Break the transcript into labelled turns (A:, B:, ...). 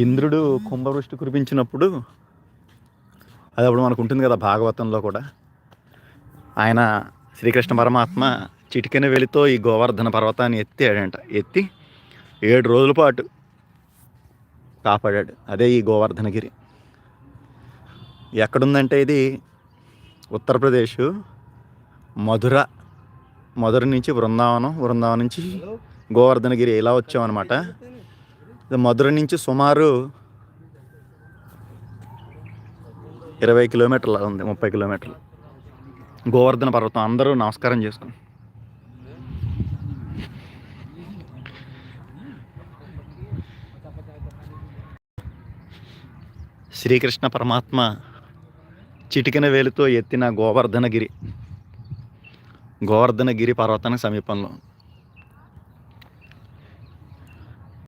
A: ఇంద్రుడు కుంభవృష్టి కురిపించినప్పుడు అది అప్పుడు మనకు ఉంటుంది కదా భాగవతంలో కూడా. ఆయన శ్రీకృష్ణ పరమాత్మ చిటికెన వెలితో ఈ గోవర్ధన పర్వతాన్ని ఎత్తాడంట. ఎత్తి 7 రోజుల పాటు కాపాడాడు. అదే ఈ గోవర్ధనగిరి. ఎక్కడుందంటే ఇది ఉత్తరప్రదేశ్ మధుర. మధుర నుంచి బృందావనం, బృందావనం నుంచి గోవర్ధనగిరి ఇలా వచ్చామన్నమాట. మధుర నుంచి సుమారు 20 కిలోమీటర్లు ఉంది, 30 కిలోమీటర్లు. గోవర్ధన పర్వతం అందరూ నమస్కారం చేసుకోండి. శ్రీకృష్ణ పరమాత్మ చిటికెన వేలుతో ఎత్తిన గోవర్ధనగిరి పర్వతానికి సమీపంలో